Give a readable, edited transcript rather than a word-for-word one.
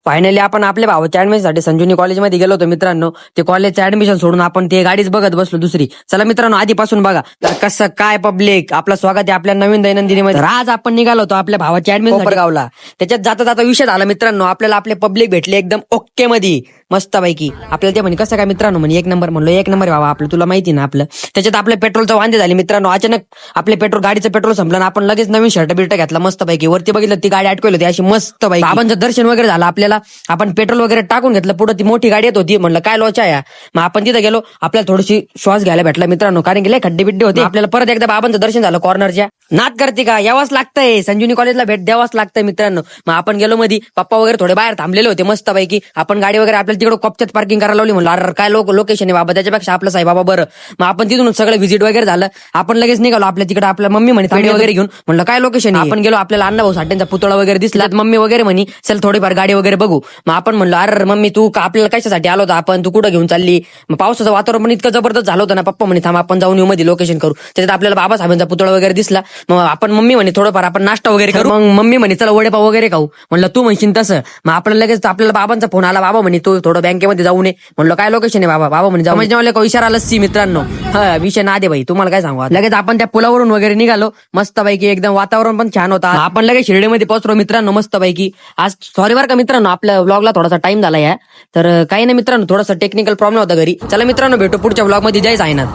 Finally आपण आपल्या भावाच्या ऍडमिशनसाठी संजीवनी कॉलेजमध्ये गेलो होतो मित्रांनो. ते कॉलेजचं ऍडमिशन सोडून आपण ते गाडीच बघत बसलो दुसरी. चला मित्रांनो आधीपासून बघा तर कसं काय पब्लिक आपलं स्वागत आहे आपल्या नवीन दैनंदिनीमध्ये. तर आज आपण निघालो होतो आपल्या भावाच्या ऍडमिशन गावला. त्याच्यात जाता जाता विषय झाला मित्रांनो, आपल्याला आपले पब्लिक भेटले एकदम ओके मध्ये मस्त पैकी. आपल्याला ते म्हणे कसं काय मित्रांनो, म्हणे एक नंबर. म्हणलो एक नंबर बाबा, आपलं तुला माहिती ना आपलं. त्याच्यात आपल्या पेट्रोलचं वांदे झाले मित्रांनो. अचानक आपले गाडीचं पेट्रोल संपलं, आपण लगेच नवीन शर्ट बिर्ट घेतला मस्त पैकी. वरती बघितलं ती गाडी अटकवली होती अशी मस्त पैकी. बाबांचं दर्शन वगैरे झालं आपल्याला. आपण पेट्रोल वगैरे टाकून घेतलं. पुढे ती मोठी गाडी येत होती, म्हणलं काय लोचा या. मग आपण तिथे गेलो, आपल्याला थोडीशी श्वास घ्यायला भेटला मित्रांनो, कारण की लय खड्डे बिड्डे होते. आपल्याला परत एकदा बाबांचं दर्शन झालं कॉर्नरच्या. नाद करते का, यावंच लागतंय संजीवनी कॉलेजला भेट द्यावाच लागतंय मित्रांनो. मग आपण गेलो मध्ये, पप्पा वगैरे थोडे बाहेर थांबलेले होते मस्त पैकी. आपण गाडी वगैरे आपल्याला तिकडे कॉपच्यात पार्किंग करायला लावली. म्हणलं अरे काय लोकेशन आहे बाबा, त्याच्यापेक्षा आपलं साईबाबा बरं. मग आपण तिथून सगळं व्हिजिट वगैरे झालं. आपण लगेच निघालो आपल्या तिकडे. आपल्या मम्मी म्हणे गाडी वगैरे घेऊन. म्हणलं काय लोकेशन. आपण गेलो, आपल्याला अण्णाभाऊ साठेंचा पुतळा वगैरे दिसला. मम्मी वगैरे म्हणे चल थोडीफार गाडी वगैरे बघू. मग आपण म्हणलं अरे मम्मी तू आपल्याला कशासाठी आलो होता आपण, तू कुठं घेऊन चालली. मग पावसाचं वातावरण पण इतकं जबरदस्त झालं होतं ना. पप्पा म्हणे थांब आपण जाऊन येऊ मध्ये लोकेशन करू. त्याच्यात आपल्याला बाबासाहेबांचा पुतळा वगैरे दिसला. मग आपण मम्मी म्हणे थोडंफार आपण नाश्ता वगैरे करू. मग मम्मी म्हणे चला वडेपाव वगैरे खाऊ. म्हणलं तू म्हणशील तसं. मग आपल्याला लगेच आपल्याला बाबांचा फोन आला. बाबा म्हणे तू थोडं बँकेमध्ये जाऊ नये. म्हणलं काय लोकेशन आहे बाबा. बाबा म्हणे जाऊ. म्हणजे विचार आला सी मित्रांनो. हा विषय ना दे भाई, तुम्हाला काय सांगू. लगेच आपण त्या पुलावरून वगैरे निघालो मस्त पैकी. एकदम वातावरण पण छान होता. आपण लगेच शिर्डीमध्ये पोहोचलो मित्रांनो मस्त पैकी. आज सॉरी बरं का मित्रांनो, आपल्या व्लॉगला थोडासा टाइम झाला या. तर काही नाही मित्रांनो, थोडासा टेक्निकल प्रॉब्लेम होता घरी. चला मित्रांनो भेटू पुढच्या व्लॉग मध्ये. जय साईनाथ.